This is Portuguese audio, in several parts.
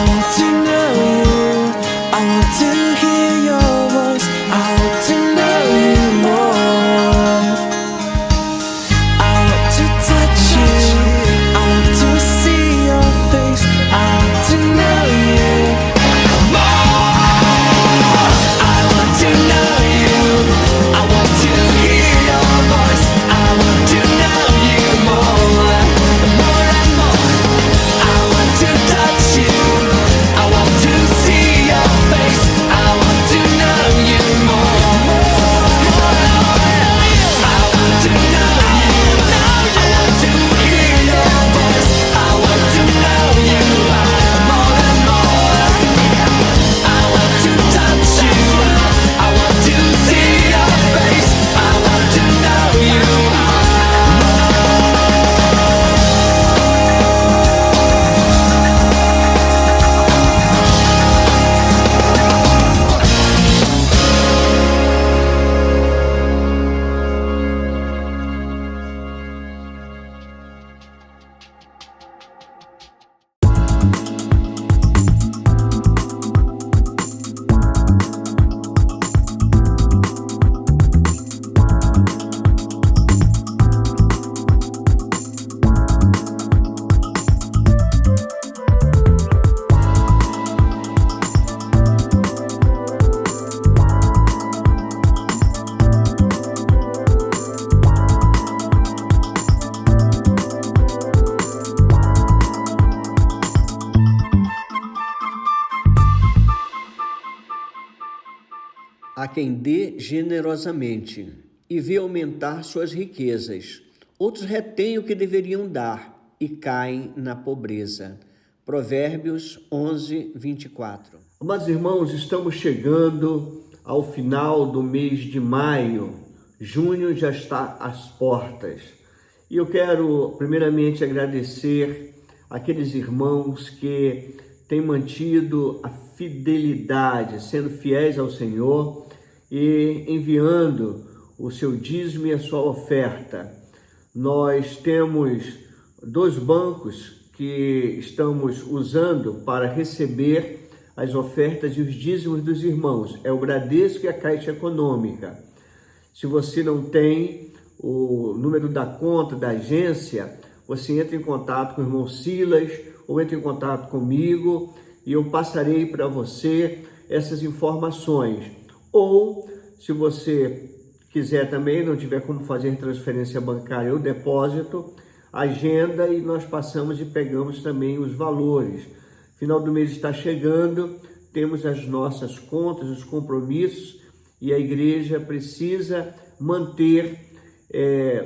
want to know you. I want to hear your voice. I want to know you more. I want to touch you. I want to see your face. I want to know you more. I want to know you. I want to hear your voice. I want to know you more. More and more. I want to touch you. I want to see your face. I want to know you more. I want to know you. I want to hear your voice. I want to know you more and more. I want to touch you. I want to see your face. I want to know you more. Há quem dê generosamente e vê aumentar suas riquezas. Outros retêm o que deveriam dar e caem na pobreza. Provérbios 11, 24. Amados irmãos, estamos chegando ao final do mês de maio. Junho já está às portas. E eu quero primeiramente agradecer aqueles irmãos que têm mantido a fidelidade, sendo fiéis ao Senhor e enviando o seu dízimo e a sua oferta. Nós temos 2 bancos que estamos usando para receber as ofertas e os dízimos dos irmãos. É o Bradesco e a Caixa Econômica. Se você não tem o número da conta da agência, você entra em contato com o irmão Silas ou entra em contato comigo e eu passarei para você essas informações. Ou, se você quiser também, não tiver como fazer transferência bancária ou depósito, agenda e nós passamos e pegamos também os valores. Final do mês está chegando, temos as nossas contas, os compromissos e a igreja precisa manter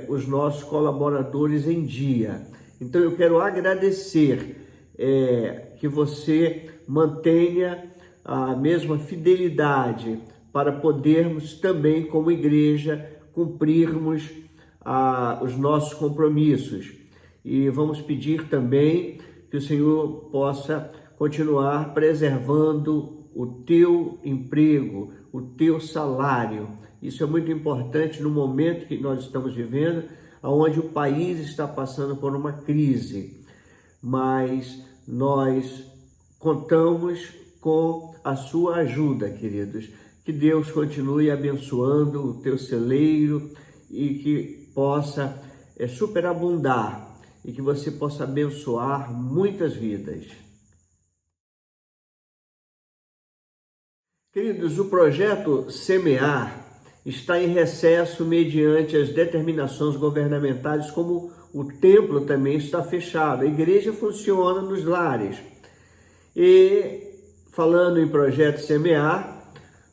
os nossos colaboradores em dia. Então eu quero agradecer que você mantenha a mesma fidelidade para podermos também, como igreja, cumprirmos os nossos compromissos. E vamos pedir também que o Senhor possa continuar preservando o teu emprego, o teu salário. Isso é muito importante no momento que nós estamos vivendo, onde o país está passando por uma crise. Mas nós contamos com a sua ajuda, queridos. Que Deus continue abençoando o teu celeiro e que possa superabundar e que você possa abençoar muitas vidas. Queridos, o projeto Semear está em recesso mediante as determinações governamentais, como o templo também está fechado. A igreja funciona nos lares. E falando em projeto Semear,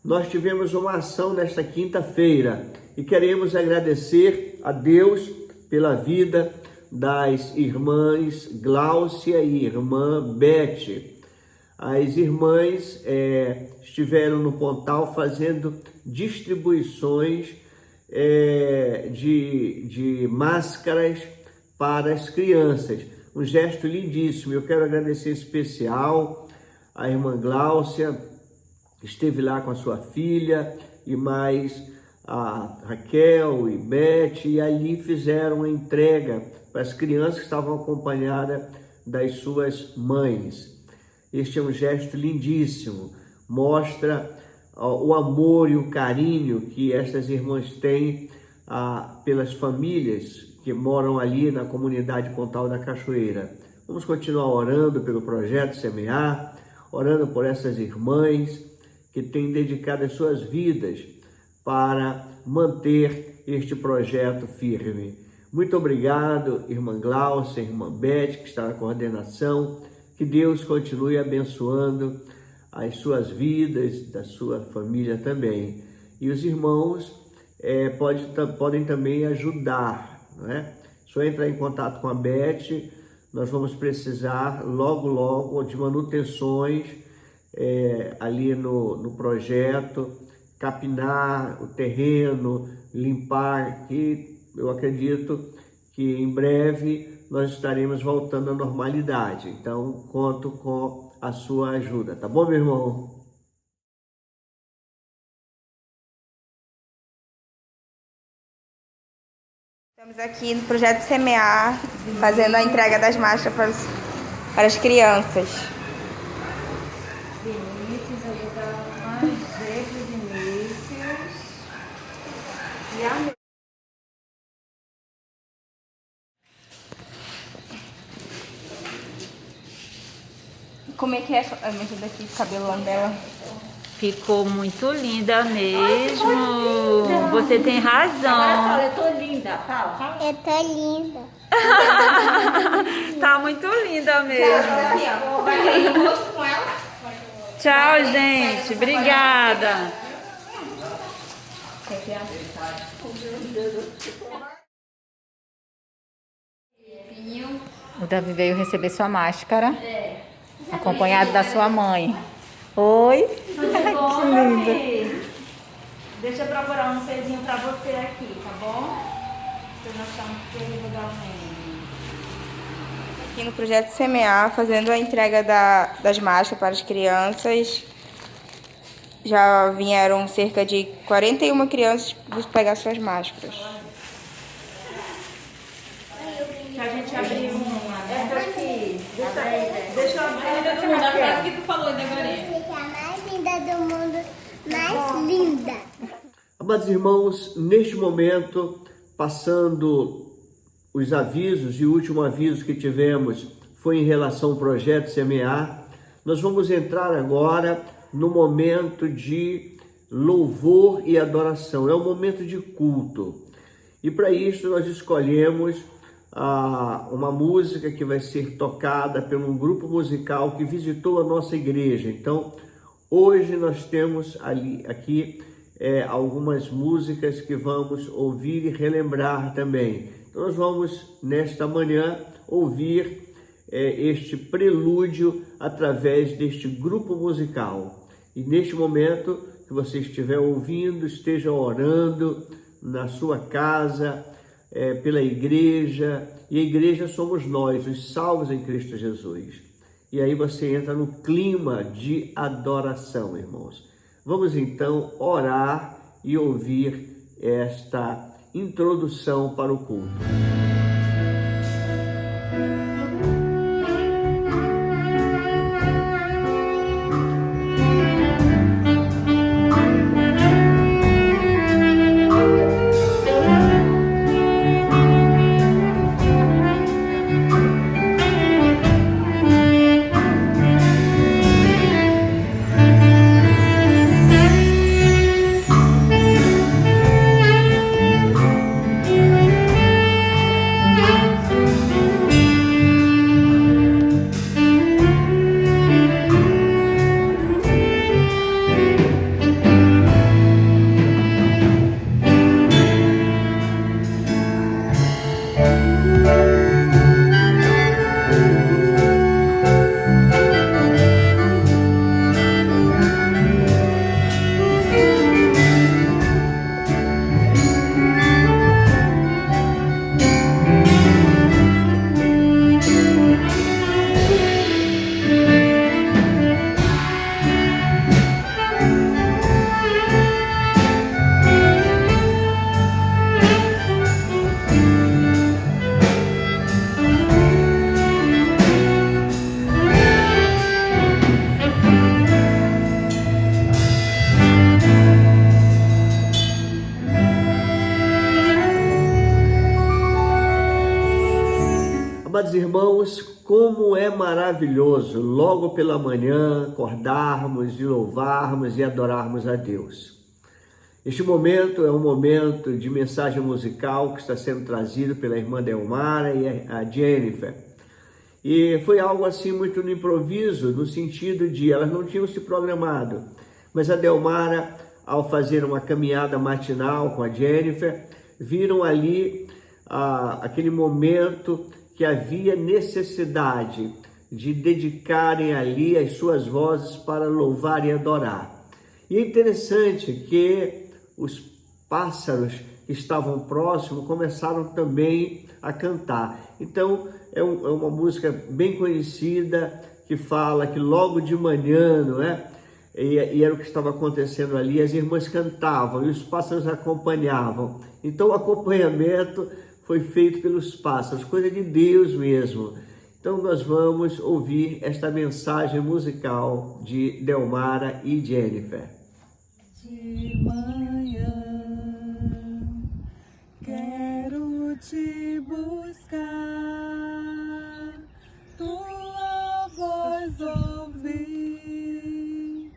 nós tivemos uma ação nesta quinta-feira e queremos agradecer a Deus pela vida das irmãs Gláucia e irmã Beth. As irmãs estiveram no Pontal fazendo distribuições de máscaras para as crianças. Um gesto lindíssimo. Eu quero agradecer em especial a irmã Gláucia, esteve lá com a sua filha e mais a Raquel e Beth, e ali fizeram a entrega para as crianças que estavam acompanhadas das suas mães. Este é um gesto lindíssimo, mostra o amor e o carinho que estas irmãs têm pelas famílias que moram ali na comunidade Pontal da Cachoeira. Vamos continuar orando pelo projeto Semear, orando por essas irmãs que têm dedicado as suas vidas para manter este projeto firme. Muito obrigado, irmã Glaucia, irmã Beth, que está na coordenação. Que Deus continue abençoando as suas vidas, da sua família também. E os irmãos podem também ajudar, não é? Só entrar em contato com a Beth, nós vamos precisar logo de manutenções ali no projeto, capinar o terreno, limpar, que eu acredito que em breve nós estaremos voltando à normalidade. Então, conto com a sua ajuda, tá bom, meu irmão? Estamos aqui no projeto Semear, fazendo a entrega das máscaras para as crianças. Vinícius, ajuda mais velho, Vinícius. E a Como é que é? Me ajuda aqui o cabelão dela. ficou muito linda mesmo. Você tem razão. Agora fala, eu tô linda, fala. Eu tô linda. Tá muito linda mesmo. Aqui, ó. Vai ter um rosto com ela. Tchau, gente. Obrigada. O Davi veio receber sua máscara, acompanhado da sua mãe. Oi. Tudo bom, Davi? Deixa eu procurar um pezinho pra você aqui, tá bom? Pra nós estamos legalmente. Aqui no projeto Semear, fazendo a entrega das máscaras para as crianças. Já vieram cerca de 41 crianças pegar suas máscaras. Que a gente abriu uma. Essa aqui. Deixa eu abrir a frase que tu falou, Devarinha. Você é a mais linda do mundo, mais linda. Amados irmãos, neste momento, passando os avisos, e o último aviso que tivemos foi em relação ao projeto Semear, nós vamos entrar agora no momento de louvor e adoração, é um momento de culto. E para isso nós escolhemos uma música que vai ser tocada por um grupo musical que visitou a nossa igreja. Então, hoje nós temos aqui algumas músicas que vamos ouvir e relembrar também. Então, nós vamos, nesta manhã, ouvir este prelúdio através deste grupo musical. E neste momento que você estiver ouvindo, esteja orando na sua casa, pela igreja, e a igreja somos nós, os salvos em Cristo Jesus. E aí você entra no clima de adoração, irmãos. Vamos então orar e ouvir esta introdução para o culto. Amados irmãos, como é maravilhoso logo pela manhã acordarmos e louvarmos e adorarmos a Deus. Este momento é um momento de mensagem musical que está sendo trazido pela irmã Delmara e a Jennifer. E foi algo assim muito no improviso, no sentido de elas não tinham se programado. Mas a Delmara, ao fazer uma caminhada matinal com a Jennifer, viram ali aquele momento que havia necessidade de dedicarem ali as suas vozes para louvar e adorar. E é interessante que os pássaros que estavam próximos começaram também a cantar. Então é uma música bem conhecida que fala que logo de manhã, não é? E era o que estava acontecendo ali, as irmãs cantavam e os pássaros acompanhavam. Então o acompanhamento foi feito pelos pássaros, coisa de Deus mesmo. Então nós vamos ouvir esta mensagem musical de Delmara e Jennifer. De manhã quero te buscar, tua voz ouvir,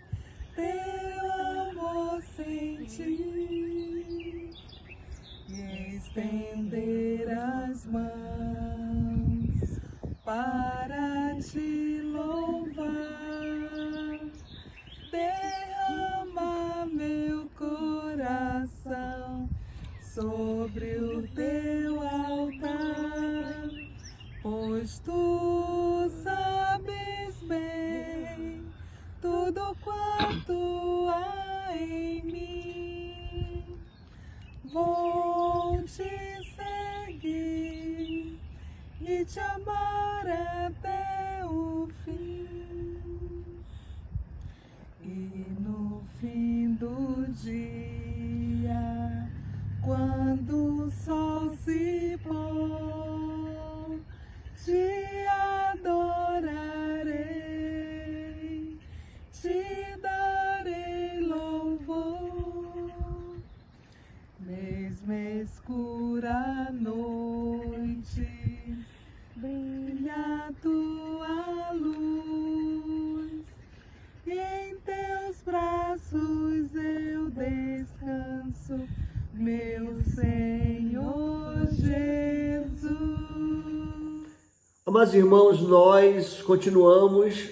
teu amor sentir e estender as mãos para te louvar. Derrama meu coração sobre o teu altar, pois tu sabes bem tudo quanto há em mim. Vou te seguir e te amar até o fim. E no fim do dia, quando o sol se pôr, te adorarei, te darei louvor. Mesmo escura noite, brilha a tua luz, e em teus braços eu descanso, meu Senhor Jesus. Amados irmãos, nós continuamos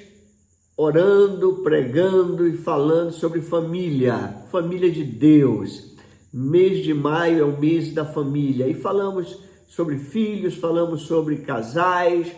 orando, pregando e falando sobre família, família de Deus. Mês de maio é o mês da família e falamos sobre filhos, falamos sobre casais,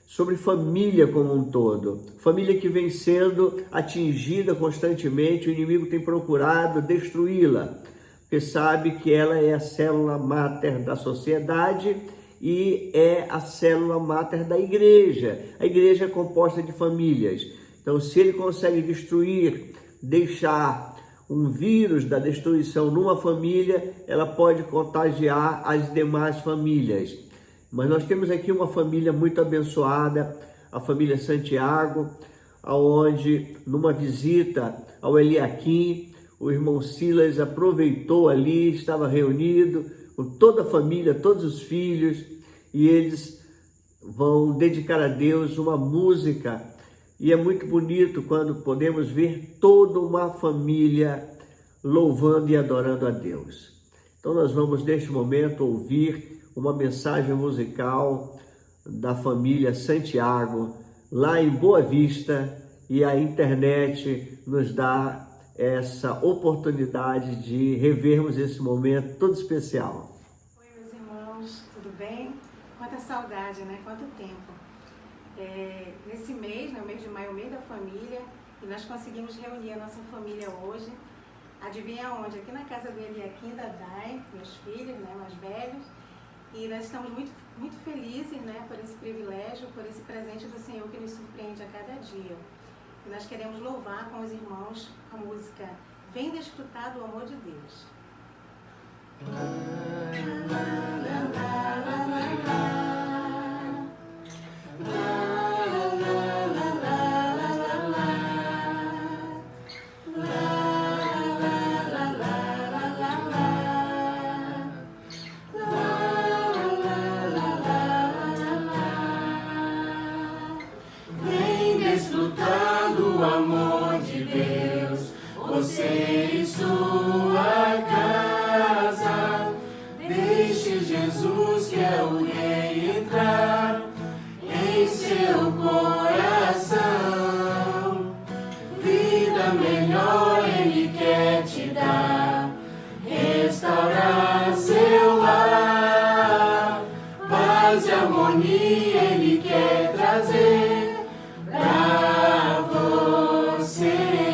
sobre família como um todo. Família que vem sendo atingida constantemente, o inimigo tem procurado destruí-la, porque sabe que ela é a célula máter da sociedade e é a célula máter da igreja. A igreja é composta de famílias. Então, se ele consegue destruir, deixar um vírus da destruição numa família, ela pode contagiar as demais famílias. Mas nós temos aqui uma família muito abençoada, a família Santiago, aonde numa visita ao Eliakim, o irmão Silas aproveitou ali, estava reunido com toda a família, todos os filhos, e eles vão dedicar a Deus uma música. E é muito bonito quando podemos ver toda uma família louvando e adorando a Deus. Então nós vamos neste momento ouvir uma mensagem musical da família Santiago, lá em Boa Vista, e a internet nos dá essa oportunidade de revermos esse momento todo especial. Oi, meus irmãos, tudo bem? Quanta saudade, né? Quanto tempo. Nesse mês, no mês de maio, o mês da família, e nós conseguimos reunir a nossa família hoje. Adivinha onde? Aqui na casa do Eliakim, da Dai, meus filhos, né, mais velhos. E nós estamos muito, muito felizes, né, por esse privilégio, por esse presente do Senhor que nos surpreende a cada dia. E nós queremos louvar com os irmãos a música Vem Desfrutar do Amor de Deus. o amor de Deus, você e sua casa. Deixe Jesus, que é o Rei, entrar em seu coração. Vida melhor Ele quer te dar, restaurar seu lar. Paz e harmonia Ele quer trazer pra você.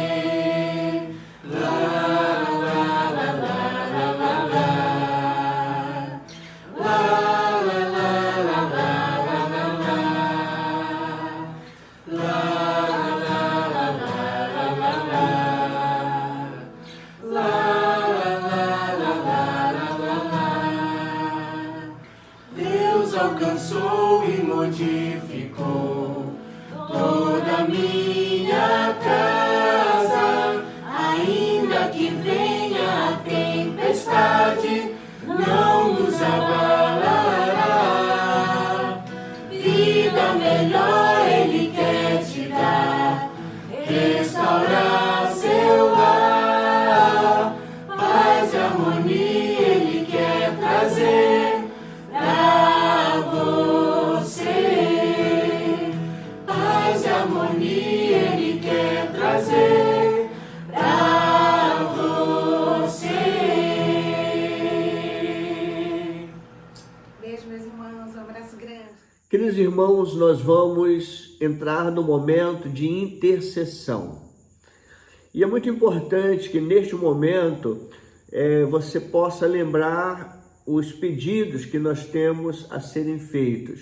Deus alcançou e modificou toda a minha casa. Ainda que venha a tempestade, não nos abalará. Vida melhor Ele quer te dar, restaurar seu lar. Paz e harmonia Ele quer trazer pra você. Paz e harmonia Ele quer trazer pra você. Beijo, meus irmãos. Um abraço grande. Queridos irmãos, nós vamos entrar no momento de intercessão. E é muito importante que neste momento você possa lembrar os pedidos que nós temos a serem feitos.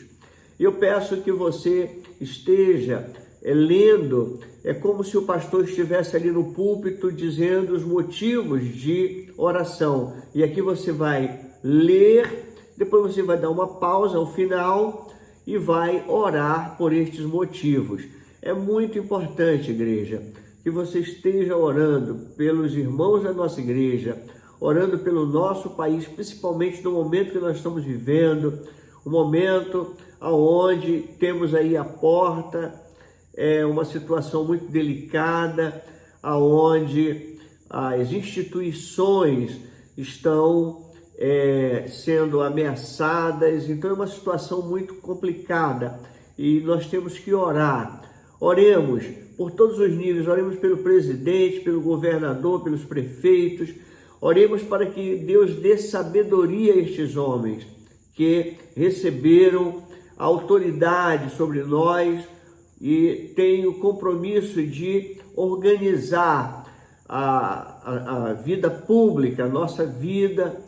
Eu peço que você esteja lendo, é como se o pastor estivesse ali no púlpito dizendo os motivos de oração. E aqui você vai ler, depois você vai dar uma pausa ao final e vai orar por estes motivos. É muito importante, igreja, que você esteja orando pelos irmãos da nossa igreja, orando pelo nosso país, principalmente no momento que nós estamos vivendo, um momento onde temos aí a porta, uma situação muito delicada, onde as instituições estão sendo ameaçadas. Então é uma situação muito complicada e nós temos que orar. Oremos por todos os níveis, oremos pelo presidente, pelo governador, pelos prefeitos. Oremos para que Deus dê sabedoria a estes homens que receberam a autoridade sobre nós e têm o compromisso de organizar a vida pública, a nossa vida,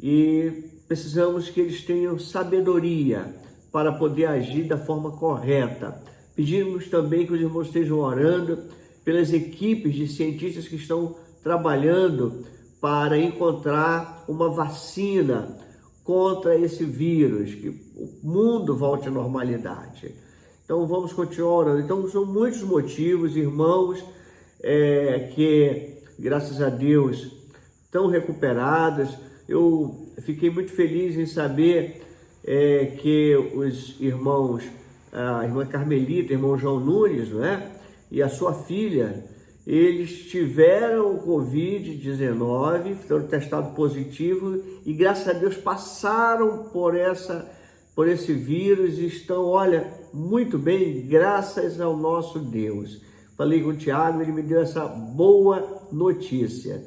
e precisamos que eles tenham sabedoria para poder agir da forma correta. Pedimos também que os irmãos estejam orando pelas equipes de cientistas que estão trabalhando para encontrar uma vacina contra esse vírus, que o mundo volte à normalidade. Então vamos continuar orando. Então são muitos motivos, irmãos, que graças a Deus estão recuperados. Eu fiquei muito feliz em saber que os irmãos, a irmã Carmelita, o irmão João Nunes, não é? E a sua filha, eles tiveram o Covid-19, foram testados positivo e graças a Deus passaram por esse vírus e estão, olha, muito bem, graças ao nosso Deus. Falei com o Tiago, ele me deu essa boa notícia.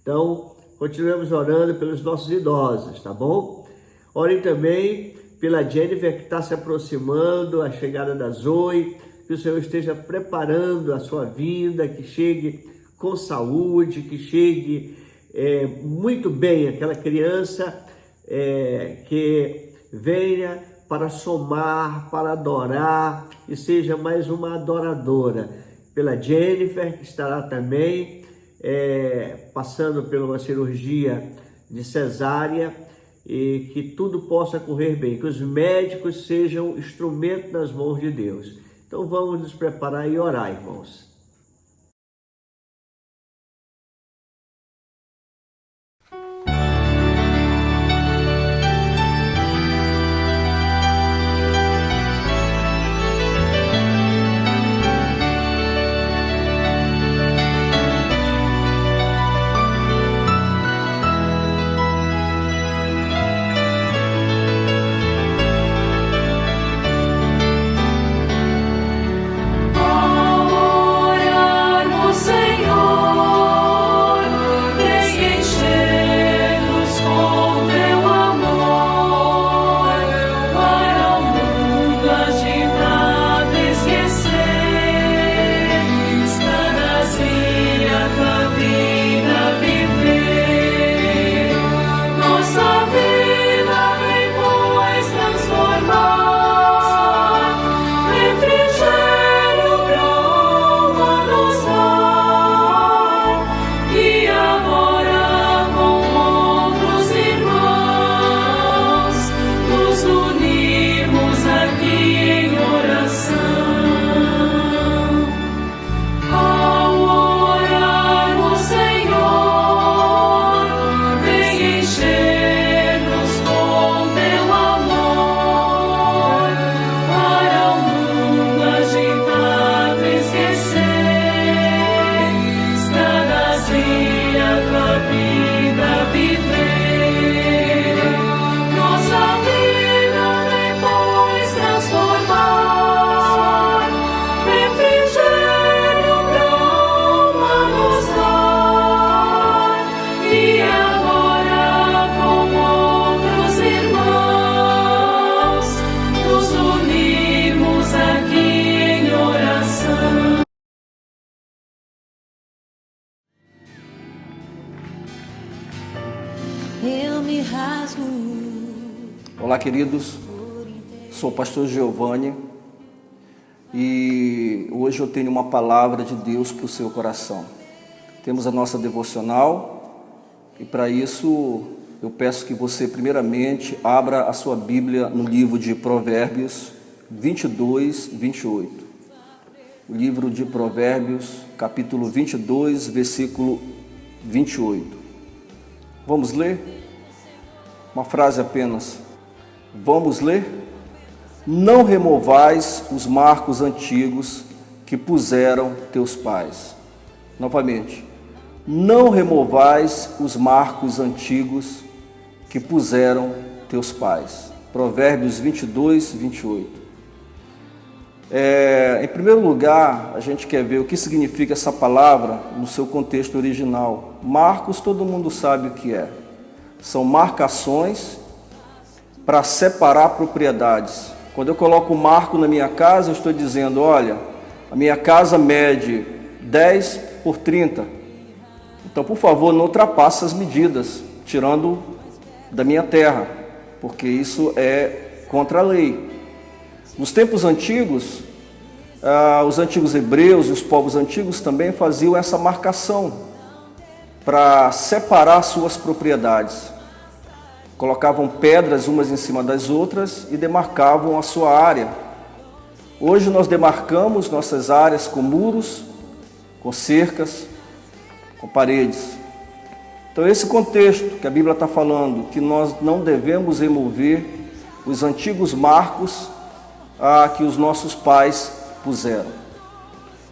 Então, continuamos orando pelos nossos idosos, tá bom? Orem também pela Jennifer, que está se aproximando, a chegada da Zoe, que o Senhor esteja preparando a sua vinda, que chegue com saúde, que chegue muito bem, aquela criança que venha para somar, para adorar e seja mais uma adoradora. Pela Jennifer, que estará também passando por uma cirurgia de cesárea, e que tudo possa correr bem, que os médicos sejam instrumento nas mãos de Deus. Então vamos nos preparar e orar, irmãos. Olá, queridos. Sou o pastor Giovanni e hoje eu tenho uma palavra de Deus para o seu coração. Temos a nossa devocional e para isso eu peço que você primeiramente abra a sua Bíblia no livro de Provérbios 22, 28. O livro de Provérbios, capítulo 22, versículo 28. Vamos ler? Uma frase apenas. Vamos ler? Não removais os marcos antigos que puseram teus pais. Novamente. Não removais os marcos antigos que puseram teus pais. Provérbios 22, 28. Em primeiro lugar, a gente quer ver o que significa essa palavra no seu contexto original. Marcos, todo mundo sabe o que é. São marcações para separar propriedades. Quando eu coloco um marco na minha casa, eu estou dizendo, olha, a minha casa mede 10 por 30. Então, por favor, não ultrapasse as medidas, tirando da minha terra, porque isso é contra a lei. Nos tempos antigos, os antigos hebreus e os povos antigos também faziam essa marcação para separar suas propriedades. Colocavam pedras umas em cima das outras e demarcavam a sua área. Hoje nós demarcamos nossas áreas com muros, com cercas, com paredes. Então esse contexto que a Bíblia está falando, que nós não devemos remover os antigos marcos que os nossos pais puseram.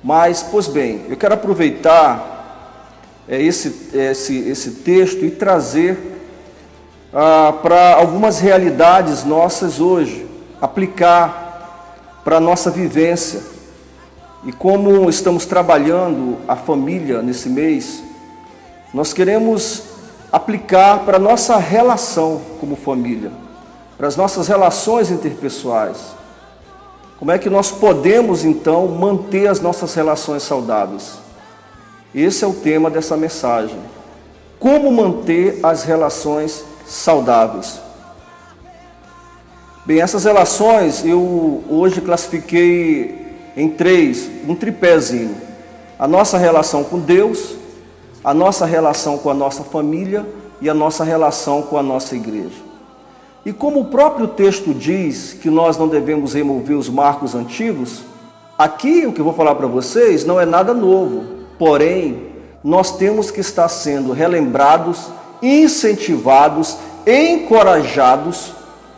Mas, pois bem, eu quero aproveitar esse texto e trazer para algumas realidades nossas hoje, aplicar para a nossa vivência. E como estamos trabalhando a família nesse mês, nós queremos aplicar para a nossa relação como família, para as nossas relações interpessoais. Como é que nós podemos, então, manter as nossas relações saudáveis? Esse é o tema dessa mensagem. Como manter as relações saudáveis? Bem, essas relações eu hoje classifiquei em um tripézinho. A nossa relação com Deus, a nossa relação com a nossa família e a nossa relação com a nossa igreja. E como o próprio texto diz que nós não devemos remover os marcos antigos, aqui o que eu vou falar para vocês não é nada novo, porém, nós temos que estar sendo relembrados, incentivados, encorajados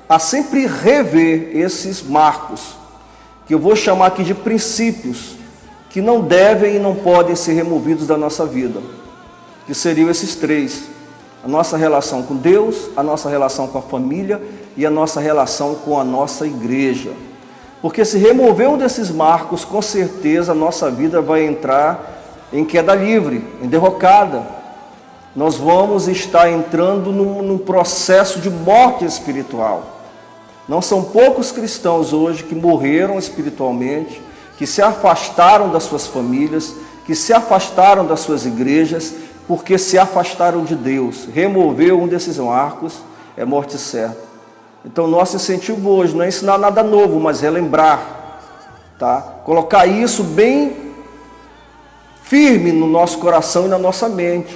a sempre rever esses marcos, que eu vou chamar aqui de princípios, que não devem e não podem ser removidos da nossa vida, que seriam esses três: a nossa relação com Deus, a nossa relação com a família e a nossa relação com a nossa igreja. Porque se remover um desses marcos, com certeza a nossa vida vai entrar em queda livre, em derrocada. Nós vamos estar entrando num processo de morte espiritual. Não são poucos cristãos hoje que morreram espiritualmente, que se afastaram das suas famílias, que se afastaram das suas igrejas, porque se afastaram de Deus. Remover um desses marcos é morte certa. Então, nosso incentivo hoje não é ensinar nada novo, mas relembrar, tá? Colocar isso bem firme no nosso coração e na nossa mente,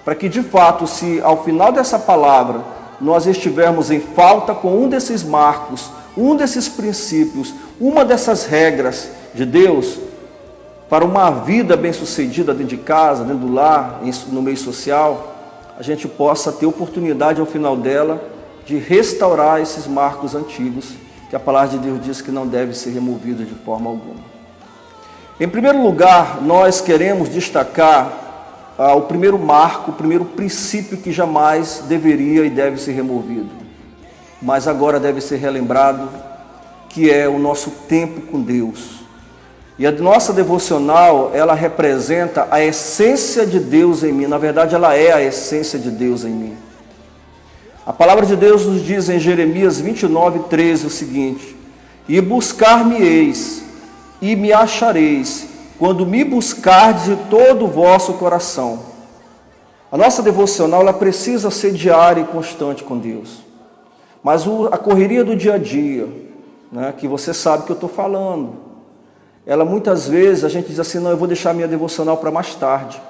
para que, de fato, se ao final dessa palavra nós estivermos em falta com um desses marcos, um desses princípios, uma dessas regras de Deus, para uma vida bem-sucedida dentro de casa, dentro do lar, no meio social, a gente possa ter oportunidade ao final dela de restaurar esses marcos antigos, que a palavra de Deus diz que não deve ser removido de forma alguma. Em primeiro lugar, nós queremos destacar o primeiro marco, o primeiro princípio que jamais deveria e deve ser removido, mas agora deve ser relembrado, que é o nosso tempo com Deus. E a nossa devocional, ela representa a essência de Deus em mim. Na verdade, ela é a essência de Deus em mim. A palavra de Deus nos diz em Jeremias 29, 13 o seguinte: e buscar-me-eis, e me achareis, quando me buscardes de todo o vosso coração. A nossa devocional ela precisa ser diária e constante com Deus. Mas a correria do dia a dia, né, que você sabe que eu estou falando, ela muitas vezes a gente diz assim, não, eu vou deixar minha devocional para mais tarde.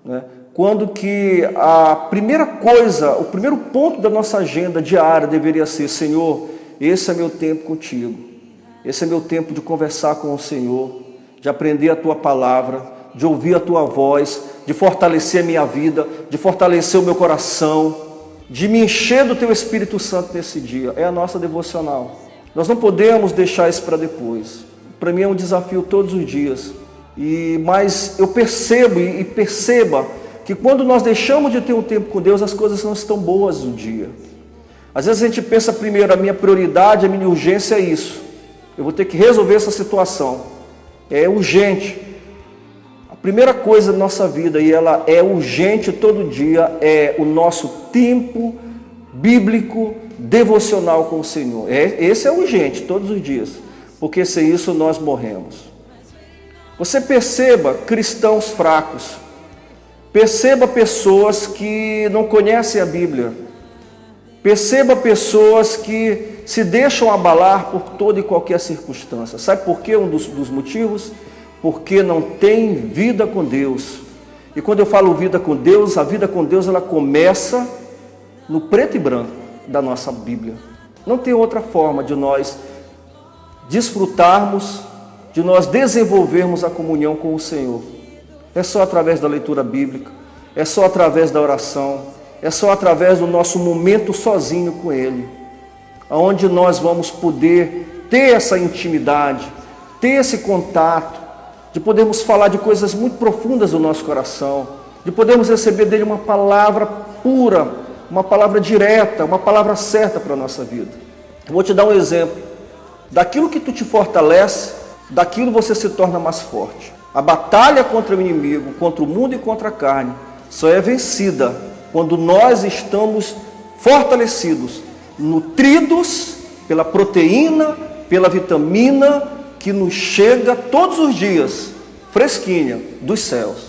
Né? Quando que a primeira coisa, o primeiro ponto da nossa agenda diária deveria ser, Senhor, esse é meu tempo contigo. Esse é meu tempo de conversar com o Senhor, de aprender a Tua palavra, de ouvir a Tua voz, de fortalecer a minha vida, de fortalecer o meu coração, de me encher do Teu Espírito Santo nesse dia. É a nossa devocional. Nós não podemos deixar isso para depois. Para mim é um desafio todos os dias. Mas eu percebo e perceba que quando nós deixamos de ter um tempo com Deus, as coisas não estão boas no dia. Às vezes a gente pensa primeiro, a minha prioridade, a minha urgência é isso. Eu vou ter que resolver essa situação. É urgente. A primeira coisa da nossa vida, e ela é urgente todo dia, é o nosso tempo bíblico, devocional com o Senhor. Esse é urgente todos os dias, porque sem isso nós morremos. Você perceba cristãos fracos, perceba pessoas que não conhecem a Bíblia, perceba pessoas que se deixam abalar por toda e qualquer circunstância. Sabe por quê? Um dos motivos? Porque não tem vida com Deus. E quando eu falo vida com Deus, a vida com Deus ela começa no preto e branco da nossa Bíblia. Não tem outra forma de nós desfrutarmos, de nós desenvolvermos a comunhão com o Senhor. É só através da leitura bíblica, é só através da oração, é só através do nosso momento sozinho com Ele, onde nós vamos poder ter essa intimidade, ter esse contato, de podermos falar de coisas muito profundas do nosso coração, de podermos receber dele uma palavra pura, uma palavra direta, uma palavra certa para a nossa vida. Eu vou te dar um exemplo. Daquilo que tu te fortalece, daquilo você se torna mais forte. A batalha contra o inimigo, contra o mundo e contra a carne, só é vencida quando nós estamos fortalecidos, nutridos pela proteína, pela vitamina que nos chega todos os dias, fresquinha, dos céus.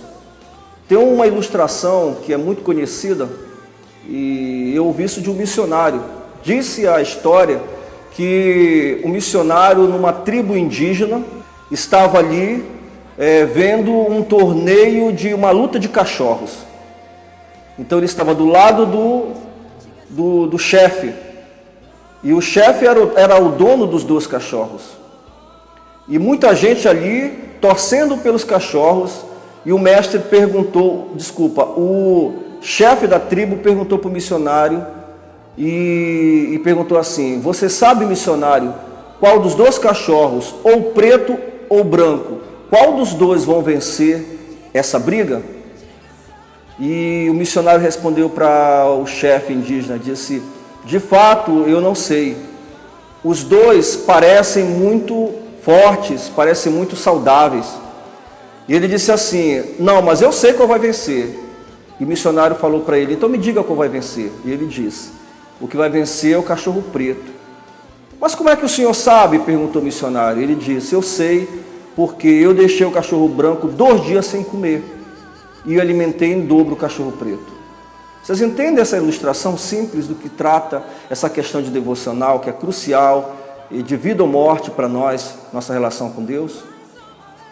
Tem uma ilustração que é muito conhecida, e eu ouvi isso de um missionário. Disse a história que um missionário numa tribo indígena estava ali vendo um torneio de uma luta de cachorros. Então ele estava do lado do chefe, e o chefe era o dono dos 2 cachorros. E muita gente ali torcendo pelos cachorros, e o mestre o chefe da tribo perguntou para o missionário e perguntou assim: você sabe, missionário, qual dos 2 cachorros, ou preto ou branco, qual dos 2 vão vencer essa briga? E o missionário respondeu para o chefe indígena, disse: de fato eu não sei, os 2 parecem muito fortes, parecem muito saudáveis. E ele disse assim: não, mas eu sei qual vai vencer. E o missionário falou para ele: então me diga qual vai vencer. E ele disse: o que vai vencer é o cachorro preto. Mas como é que o senhor sabe? Perguntou o missionário. Ele disse: eu sei porque eu deixei o cachorro branco 2 dias sem comer, e eu alimentei em dobro o cachorro preto. Vocês entendem essa ilustração simples do que trata essa questão de devocional, que é crucial e de vida ou morte para nós, nossa relação com Deus?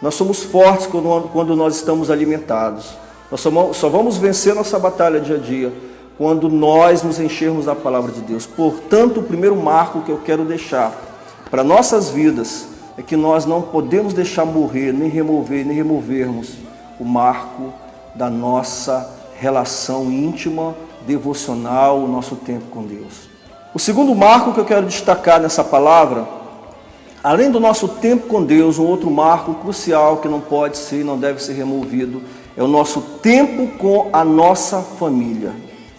Nós somos fortes quando nós estamos alimentados. Nós só vamos vencer nossa batalha dia a dia quando nós nos enchermos da palavra de Deus. Portanto, o primeiro marco que eu quero deixar para nossas vidas é que nós não podemos deixar morrer, nem removermos o marco da nossa relação íntima, devocional, o nosso tempo com Deus. O segundo marco que eu quero destacar nessa palavra, além do nosso tempo com Deus, um outro marco crucial que não pode ser e não deve ser removido, é o nosso tempo com a nossa família.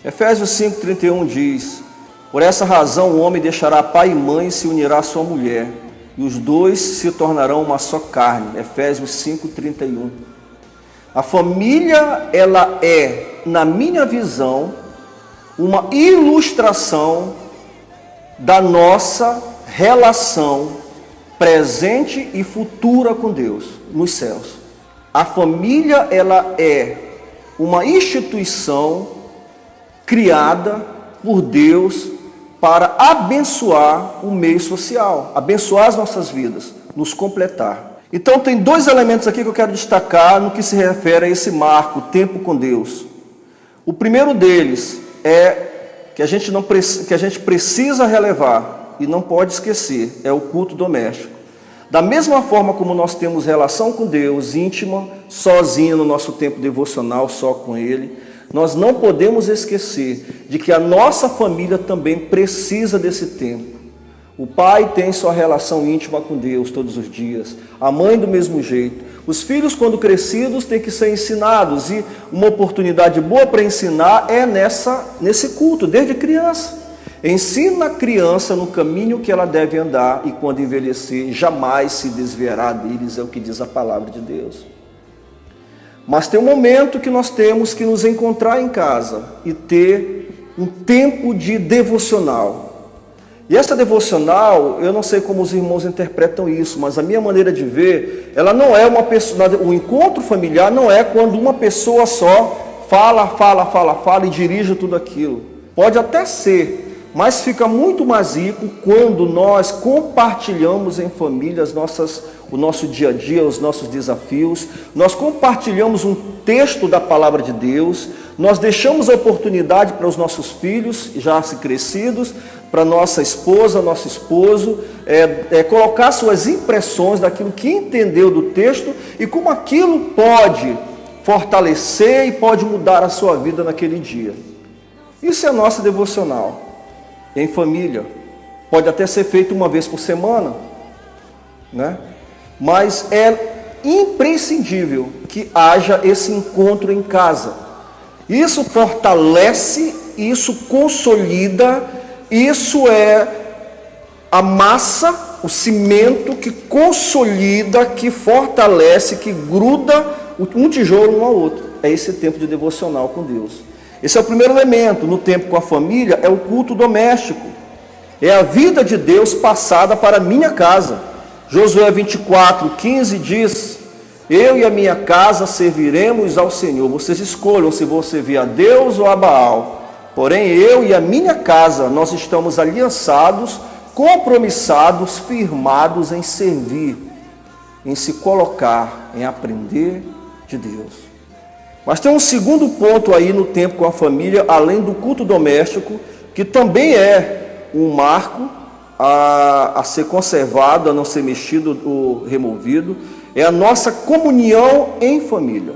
Efésios 5,31 diz: por essa razão o homem deixará pai e mãe e se unirá à sua mulher, e os 2 se tornarão uma só carne. Efésios 5,31. A família, ela é, na minha visão, uma ilustração da nossa relação presente e futura com Deus, nos céus. A família, ela é uma instituição criada por Deus para abençoar o meio social, abençoar as nossas vidas, nos completar. Então tem dois elementos aqui que eu quero destacar no que se refere a esse marco, tempo com Deus. O primeiro deles é que a gente precisa relevar e não pode esquecer, é o culto doméstico. Da mesma forma como nós temos relação com Deus íntima, sozinho no nosso tempo devocional, só com Ele, nós não podemos esquecer de que a nossa família também precisa desse tempo. O pai tem sua relação íntima com Deus todos os dias, a mãe do mesmo jeito. Os filhos, quando crescidos, têm que ser ensinados, e uma oportunidade boa para ensinar é nesse culto, desde criança. Ensina a criança no caminho que ela deve andar, e quando envelhecer, jamais se desviará deles, é o que diz a palavra de Deus. Mas tem um momento que nós temos que nos encontrar em casa e ter um tempo de devocional. E essa devocional, eu não sei como os irmãos interpretam isso, mas a minha maneira de ver, ela não é uma pessoa, o encontro familiar não é quando uma pessoa só fala e dirige tudo aquilo. Pode até ser, mas fica muito mais rico quando nós compartilhamos em família o nosso dia a dia, os nossos desafios. Nós compartilhamos um texto da palavra de Deus, nós deixamos a oportunidade para os nossos filhos, já se crescidos, para nossa esposa, nosso esposo, colocar suas impressões daquilo que entendeu do texto e como aquilo pode fortalecer e pode mudar a sua vida naquele dia. Isso é a nossa devocional. Em família, pode até ser feito uma vez por semana, né? Mas é imprescindível que haja esse encontro em casa. Isso fortalece, isso consolida, isso é a massa, o cimento que consolida, que fortalece, que gruda um tijolo um ao outro. É esse tempo de devocional com Deus. Esse é o primeiro elemento. No tempo com a família é o culto doméstico. É a vida de Deus passada para a minha casa. Josué 24:15 diz: eu e a minha casa serviremos ao Senhor. Vocês escolham se vão servir a Deus ou a Baal. Porém, eu e a minha casa, nós estamos aliançados, compromissados, firmados em servir, em se colocar, em aprender de Deus. Mas tem um segundo ponto aí no tempo com a família, além do culto doméstico, que também é um marco a ser conservado, a não ser mexido ou removido, é a nossa comunhão em família.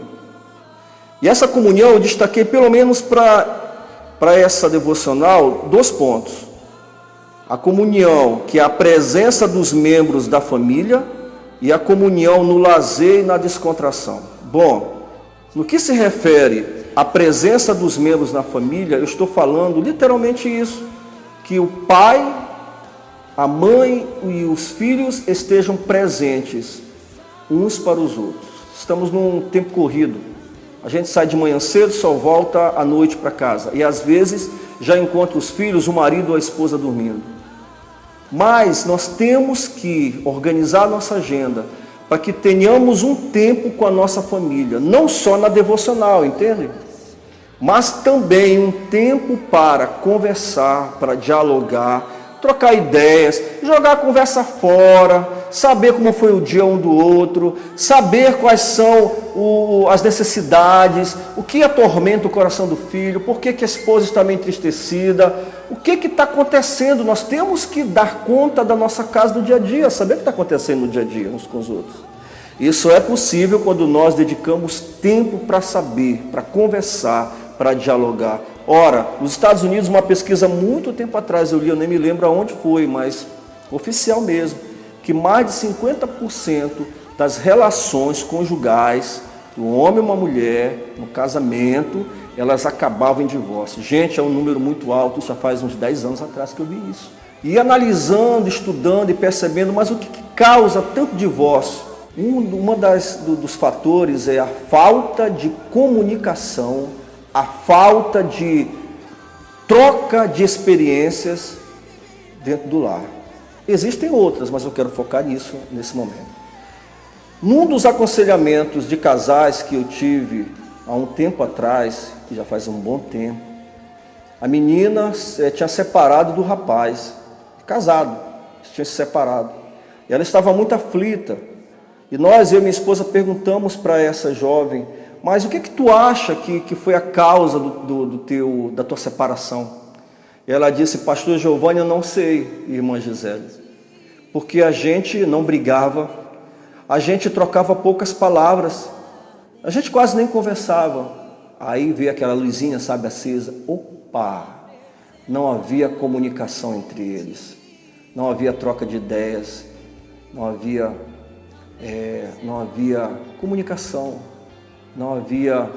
E essa comunhão eu destaquei pelo menos para essa devocional 2 pontos. A comunhão, que é a presença dos membros da família, e a comunhão no lazer e na descontração. Bom, no que se refere à presença dos membros na família, eu estou falando literalmente isso, que o pai, a mãe e os filhos estejam presentes uns para os outros. Estamos num tempo corrido. A gente sai de manhã cedo, só volta à noite para casa. E às vezes já encontra os filhos, o marido ou a esposa dormindo. Mas nós temos que organizar a nossa agenda para que tenhamos um tempo com a nossa família, não só na devocional, entende? Mas também um tempo para conversar, para dialogar, trocar ideias, jogar a conversa fora, saber como foi o dia um do outro, saber quais são as necessidades, o que atormenta o coração do filho, por que a esposa está meio entristecida, o que está acontecendo. Nós temos que dar conta da nossa casa do dia a dia, saber o que está acontecendo no dia a dia uns com os outros. Isso é possível quando nós dedicamos tempo para saber, para conversar, para dialogar. Ora, nos Estados Unidos, uma pesquisa muito tempo atrás, eu li, eu nem me lembro aonde foi, mas oficial mesmo, que mais de 50% das relações conjugais, do homem e uma mulher, no casamento, elas acabavam em divórcio. Gente, é um número muito alto, já faz uns 10 anos atrás que eu vi isso. E analisando, estudando e percebendo, mas o que causa tanto divórcio? Dos fatores é a falta de comunicação, a falta de troca de experiências dentro do lar. Existem outras, mas eu quero focar nisso nesse momento. Num dos aconselhamentos de casais que eu tive há um tempo atrás, que já faz um bom tempo, a menina tinha separado do rapaz, casado, tinha se separado. E ela estava muito aflita. E nós, eu e minha esposa, perguntamos para essa jovem, mas o que tu acha que foi a causa da tua separação? E ela disse, pastor Giovanni, eu não sei, irmã Gisele, porque a gente não brigava, a gente trocava poucas palavras, a gente quase nem conversava. Aí veio aquela luzinha, sabe, acesa. Opa! Não havia comunicação entre eles, não havia troca de ideias, não havia comunicação, não havia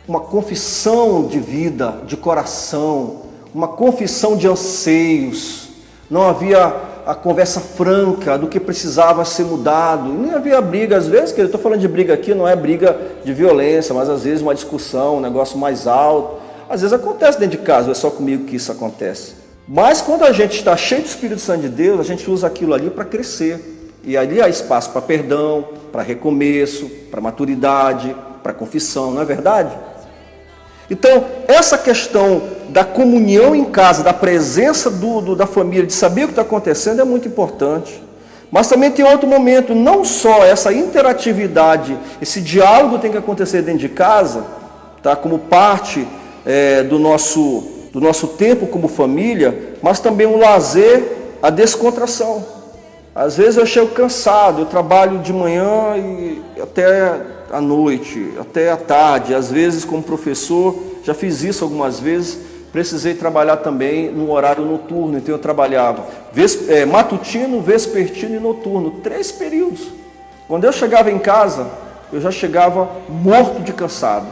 uma confissão de vida, de coração, uma confissão de anseios, não havia a conversa franca do que precisava ser mudado, e nem havia briga. Às vezes, que eu estou falando de briga aqui, não é briga de violência, mas às vezes uma discussão, um negócio mais alto, às vezes acontece dentro de casa, é só comigo que isso acontece. Mas quando a gente está cheio do Espírito Santo de Deus, a gente usa aquilo ali para crescer, e ali há espaço para perdão, para recomeço, para maturidade, para confissão, não é verdade? Então, essa questão da comunhão em casa, da presença da família, de saber o que está acontecendo, é muito importante. Mas também tem outro momento, não só essa interatividade, esse diálogo tem que acontecer dentro de casa, tá? Como parte do nosso tempo como família, mas também o lazer, a descontração. Às vezes eu chego cansado, eu trabalho de manhã e até à noite, até à tarde, às vezes como professor, já fiz isso algumas vezes, precisei trabalhar também no horário noturno, então eu trabalhava matutino, vespertino e noturno, 3 períodos. Quando eu chegava em casa, eu já chegava morto de cansado,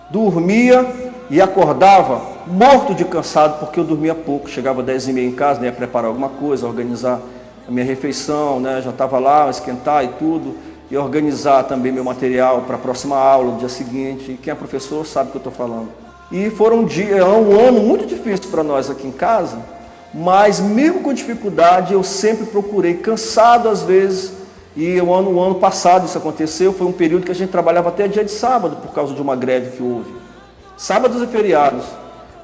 dormia e acordava morto de cansado, porque eu dormia pouco, chegava 10h30 em casa, ia preparar alguma coisa, organizar a minha refeição, né? Já estava lá, esquentar e tudo, e organizar também meu material para a próxima aula, no dia seguinte. E quem é professor sabe o que eu estou falando. E foram um ano muito difícil para nós aqui em casa, mas mesmo com dificuldade, eu sempre procurei, cansado às vezes, e o ano passado isso aconteceu, foi um período que a gente trabalhava até dia de sábado, por causa de uma greve que houve. Sábados e feriados.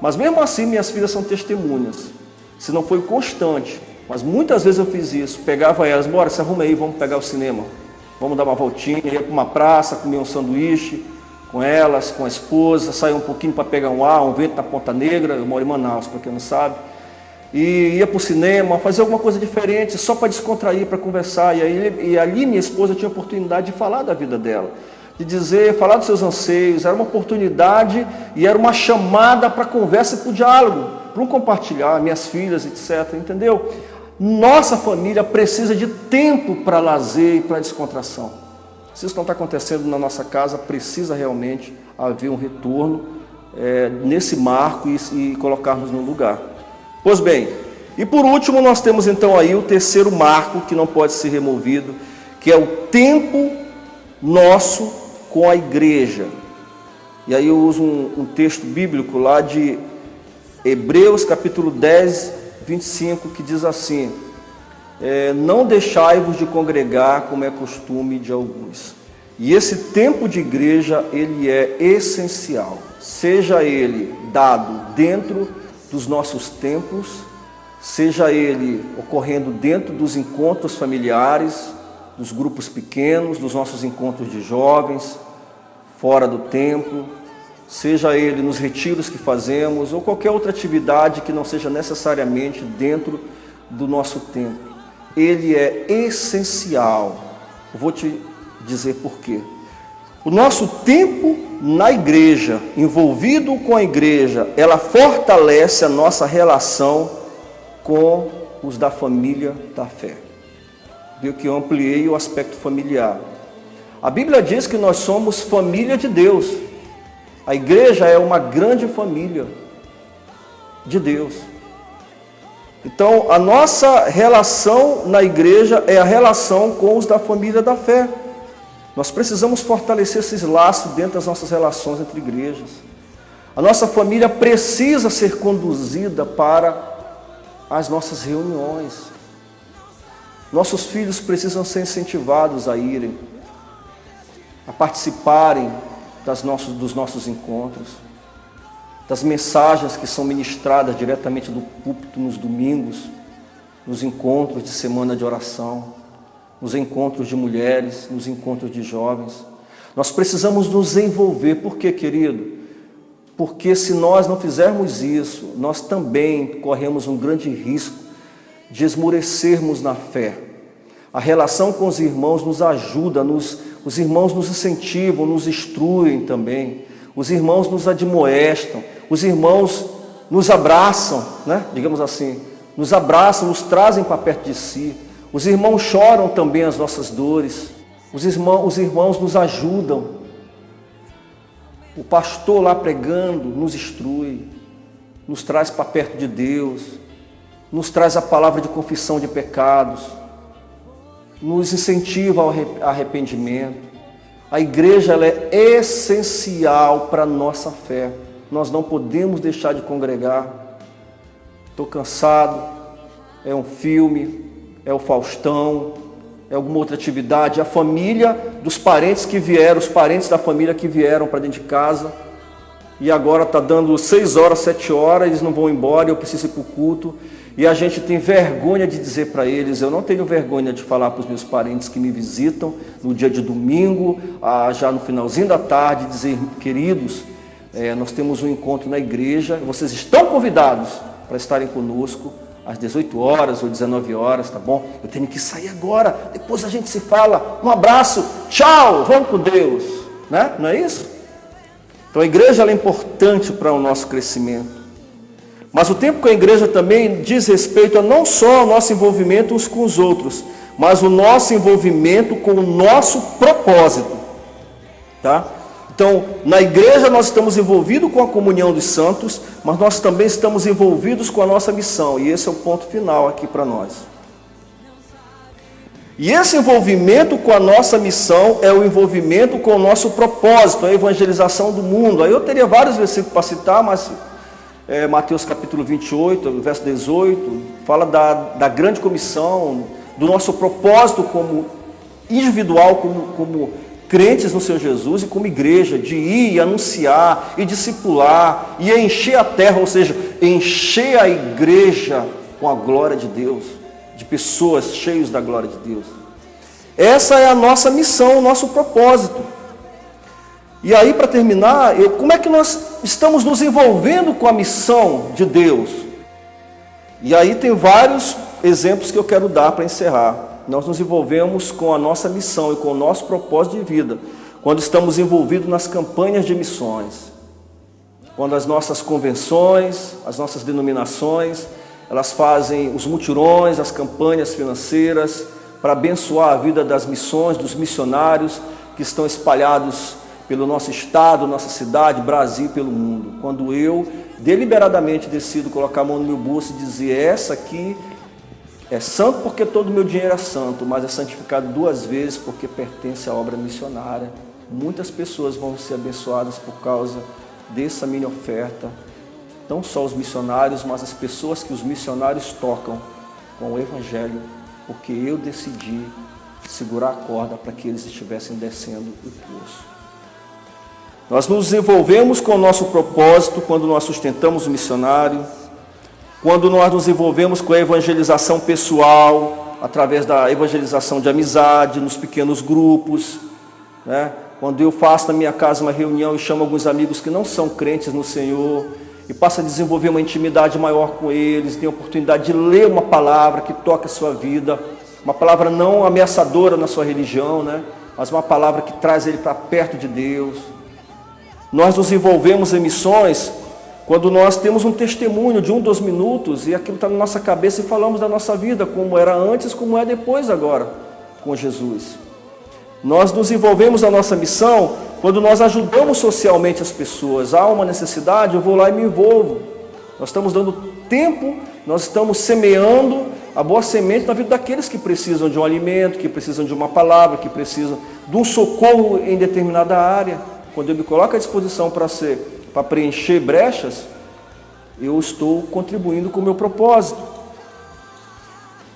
Mas mesmo assim, minhas filhas são testemunhas. Se não foi constante, mas muitas vezes eu fiz isso, pegava elas, bora, se arruma aí, vamos pegar o cinema. Vamos dar uma voltinha, ia para uma praça, comer um sanduíche com elas, com a esposa, sair um pouquinho para pegar um ar, um vento na Ponta Negra, eu moro em Manaus, para quem não sabe, e ia para o cinema, fazer alguma coisa diferente, só para descontrair, para conversar, e ali minha esposa tinha a oportunidade de falar da vida dela, de dizer, falar dos seus anseios, era uma oportunidade e era uma chamada para conversa e para o diálogo, para um compartilhar, minhas filhas, etc., entendeu? Nossa família precisa de tempo para lazer e para descontração. Se isso não está acontecendo na nossa casa, precisa realmente haver um retorno nesse marco e colocarmos no lugar. Pois bem, e por último nós temos então aí o terceiro marco que não pode ser removido, que é o tempo nosso com a igreja. E aí eu uso um texto bíblico lá de Hebreus capítulo 10, 25, que diz assim, não deixai-vos de congregar como é costume de alguns. E esse tempo de igreja, ele é essencial, seja ele dado dentro dos nossos templos, seja ele ocorrendo dentro dos encontros familiares, dos grupos pequenos, dos nossos encontros de jovens, fora do templo, seja ele nos retiros que fazemos ou qualquer outra atividade que não seja necessariamente dentro do nosso tempo. Ele é essencial. Eu vou te dizer por quê. O nosso tempo na igreja, envolvido com a igreja, ela fortalece a nossa relação com os da família da fé. Viu que eu ampliei o aspecto familiar. A Bíblia diz que nós somos família de Deus. A igreja é uma grande família de Deus. Então, a nossa relação na igreja é a relação com os da família da fé. Nós precisamos fortalecer esses laços dentro das nossas relações entre igrejas. A nossa família precisa ser conduzida para as nossas reuniões. Nossos filhos precisam ser incentivados a irem, a participarem dos nossos encontros, das mensagens que são ministradas diretamente do púlpito nos domingos, nos encontros de semana de oração, nos encontros de mulheres, nos encontros de jovens. Nós precisamos nos envolver. Por quê, querido? Porque se nós não fizermos isso, nós também corremos um grande risco de esmorecermos na fé. A relação com os irmãos nos ajuda, os irmãos nos incentivam, nos instruem também. Os irmãos nos admoestam, os irmãos nos abraçam, né? Digamos assim, nos abraçam, nos trazem para perto de si. Os irmãos choram também as nossas dores. Os irmãos nos ajudam. O pastor lá pregando nos instrui, nos traz para perto de Deus, nos traz a palavra de confissão de pecados, nos incentiva ao arrependimento. A igreja ela é essencial para a nossa fé. Nós não podemos deixar de congregar. Estou cansado, é um filme, é o Faustão, é alguma outra atividade, a família dos parentes que vieram, os parentes da família que vieram para dentro de casa, e agora está dando 6 horas, 7 horas, eles não vão embora, eu preciso ir para o culto, e a gente tem vergonha de dizer para eles, eu não tenho vergonha de falar para os meus parentes que me visitam no dia de domingo, já no finalzinho da tarde, dizer, queridos, nós temos um encontro na igreja, vocês estão convidados para estarem conosco, às 18 horas ou 19 horas, tá bom? Eu tenho que sair agora, depois a gente se fala, um abraço, tchau, vamos com Deus, né? Não é isso? Então a igreja ela é importante para o nosso crescimento. Mas o tempo com a igreja também diz respeito a não só ao nosso envolvimento uns com os outros, mas o nosso envolvimento com o nosso propósito, tá? Então, na igreja nós estamos envolvidos com a comunhão dos santos, mas nós também estamos envolvidos com a nossa missão, e esse é o ponto final aqui para nós. E esse envolvimento com a nossa missão é o envolvimento com o nosso propósito, a evangelização do mundo. Aí eu teria vários versículos para citar, mas Mateus capítulo 28, verso 18, fala da grande comissão, do nosso propósito como individual, como crentes no Senhor Jesus e como igreja, de ir e anunciar e discipular e encher a terra, ou seja, encher a igreja com a glória de Deus, de pessoas cheias da glória de Deus. Essa é a nossa missão, o nosso propósito. E aí, para terminar, como é que nós estamos nos envolvendo com a missão de Deus? E aí tem vários exemplos que eu quero dar para encerrar. Nós nos envolvemos com a nossa missão e com o nosso propósito de vida, quando estamos envolvidos nas campanhas de missões, quando as nossas convenções, as nossas denominações, elas fazem os mutirões, as campanhas financeiras, para abençoar a vida das missões, dos missionários que estão espalhados pelo nosso estado, nossa cidade, Brasil e pelo mundo. Quando eu deliberadamente decido colocar a mão no meu bolso e dizer, essa aqui é santo porque todo o meu dinheiro é santo, mas é santificado 2 vezes porque pertence à obra missionária. Muitas pessoas vão ser abençoadas por causa dessa minha oferta. Não só os missionários, mas as pessoas que os missionários tocam com o Evangelho, porque eu decidi segurar a corda para que eles estivessem descendo o poço. Nós nos envolvemos com o nosso propósito quando nós sustentamos o missionário, quando nós nos envolvemos com a evangelização pessoal, através da evangelização de amizade, nos pequenos grupos, né? Quando eu faço na minha casa uma reunião e chamo alguns amigos que não são crentes no Senhor, e passo a desenvolver uma intimidade maior com eles, tenho a oportunidade de ler uma palavra que toca a sua vida, uma palavra não ameaçadora na sua religião, né? Mas uma palavra que traz ele para perto de Deus. Nós nos envolvemos em missões quando nós temos um testemunho de 1, 2 minutos e aquilo está na nossa cabeça e falamos da nossa vida, como era antes, como é depois agora, com Jesus. Nós nos envolvemos na nossa missão quando nós ajudamos socialmente as pessoas. Há uma necessidade, eu vou lá e me envolvo. Nós estamos dando tempo, nós estamos semeando a boa semente na vida daqueles que precisam de um alimento, que precisam de uma palavra, que precisam de um socorro em determinada área. Quando eu me coloco à disposição para preencher brechas, eu estou contribuindo com o meu propósito.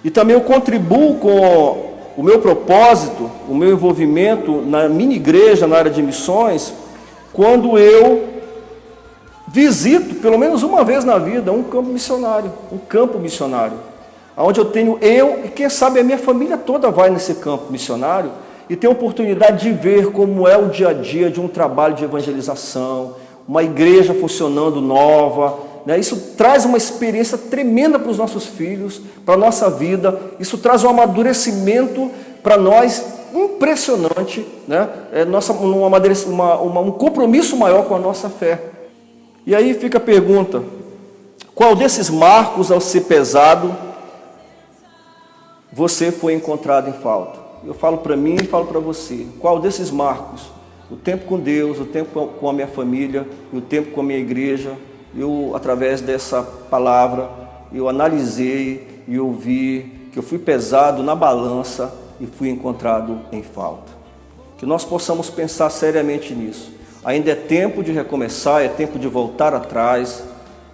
E também eu contribuo com o meu propósito, o meu envolvimento na mini igreja, na área de missões, quando eu visito, pelo menos uma vez na vida, um campo missionário, onde eu tenho e quem sabe a minha família toda vai nesse campo missionário e tem a oportunidade de ver como é o dia a dia de um trabalho de evangelização, uma igreja funcionando nova, né? Isso traz uma experiência tremenda para os nossos filhos, para a nossa vida, isso traz um amadurecimento para nós impressionante, né? Um compromisso maior com a nossa fé. E aí fica a pergunta: qual desses marcos, ao ser pesado, você foi encontrado em falta? Eu falo para mim e falo para você. Qual desses marcos? O tempo com Deus, o tempo com a minha família, e o tempo com a minha igreja. Eu, através dessa palavra, eu analisei e eu vi que eu fui pesado na balança e fui encontrado em falta. Que nós possamos pensar seriamente nisso. Ainda é tempo de recomeçar, é tempo de voltar atrás,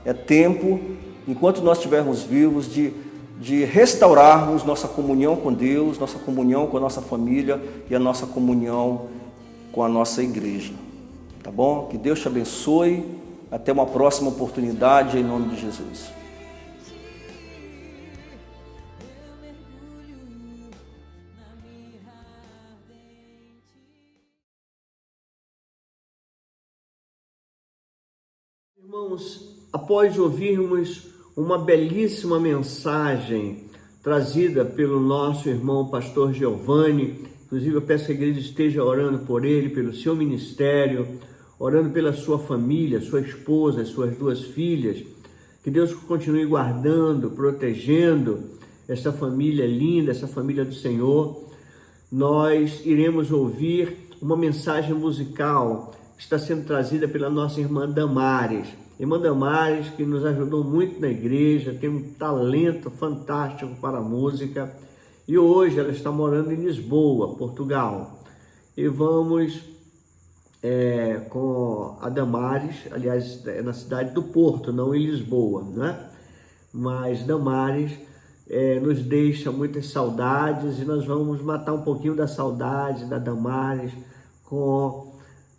é tempo, enquanto nós estivermos vivos, de restaurarmos nossa comunhão com Deus, nossa comunhão com a nossa família e a nossa comunhão com a nossa igreja. Tá bom? Que Deus te abençoe. Até uma próxima oportunidade, em nome de Jesus. Irmãos, após ouvirmos uma belíssima mensagem trazida pelo nosso irmão pastor Giovanni, inclusive eu peço que a igreja esteja orando por ele, pelo seu ministério, orando pela sua família, sua esposa, suas 2 filhas, que Deus continue guardando, protegendo essa família linda, essa família do Senhor. Nós iremos ouvir uma mensagem musical que está sendo trazida pela nossa irmã Damares. Irmã Damares, que nos ajudou muito na igreja, tem um talento fantástico para a música, e hoje ela está morando em Lisboa, Portugal. E vamos com a Damares, aliás, é na cidade do Porto, não em Lisboa, né? Mas Damares nos deixa muitas saudades e nós vamos matar um pouquinho da saudade da Damares com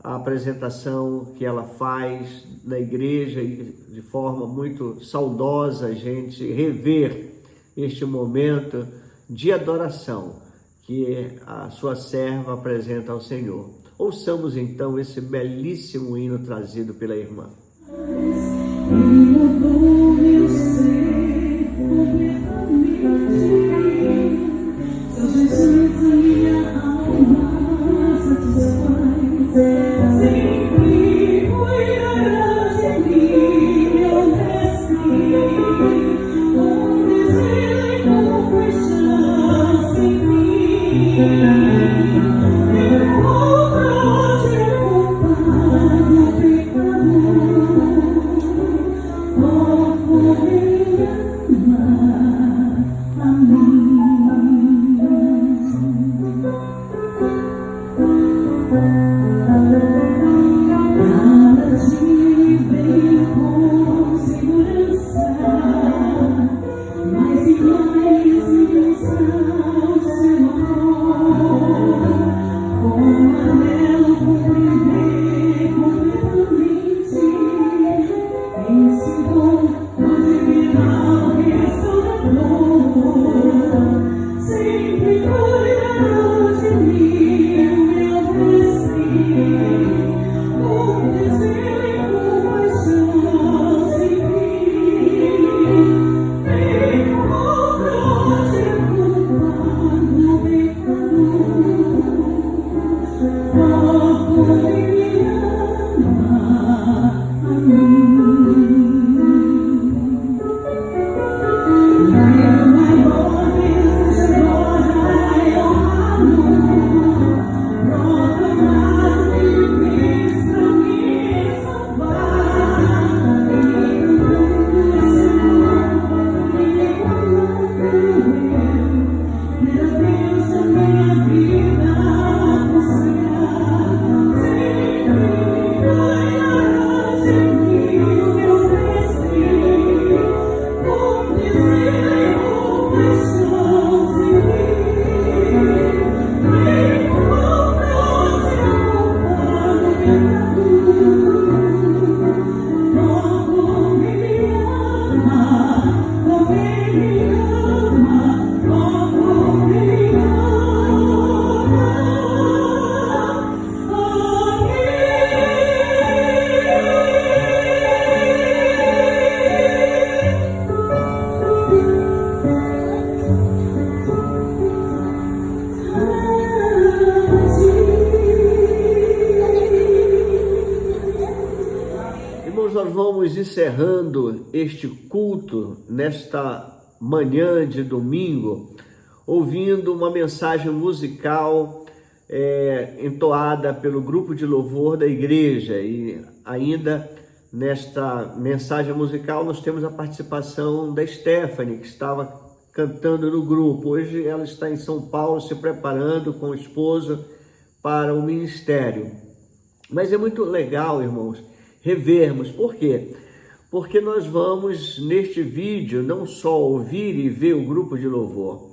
a apresentação que ela faz na igreja e de forma muito saudosa a gente rever este momento de adoração que a sua serva apresenta ao Senhor. Ouçamos então esse belíssimo hino trazido pela irmã. vamos encerrando este culto nesta manhã de domingo, ouvindo uma mensagem musical entoada pelo grupo de louvor da igreja. E ainda nesta mensagem musical nós temos a participação da Stephanie, que estava cantando no grupo. Hoje ela está em São Paulo se preparando com o esposo para o ministério. Mas é muito legal, irmãos, revermos. Por quê? Porque nós vamos, neste vídeo, não só ouvir e ver o grupo de louvor,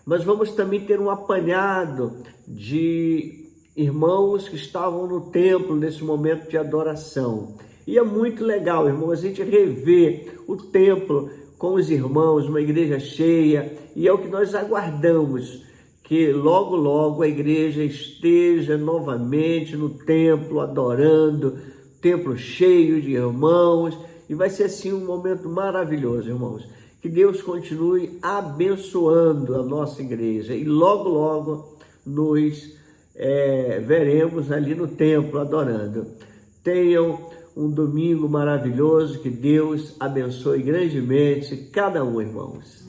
mas vamos também ter um apanhado de irmãos que estavam no templo nesse momento de adoração. E é muito legal, irmãos, a gente rever o templo com os irmãos, uma igreja cheia, e é o que nós aguardamos, que logo, logo a igreja esteja novamente no templo, adorando, templo cheio de irmãos, e vai ser assim um momento maravilhoso, irmãos. Que Deus continue abençoando a nossa igreja, e logo, logo nos veremos ali no templo adorando. Tenham um domingo maravilhoso, que Deus abençoe grandemente cada um, irmãos.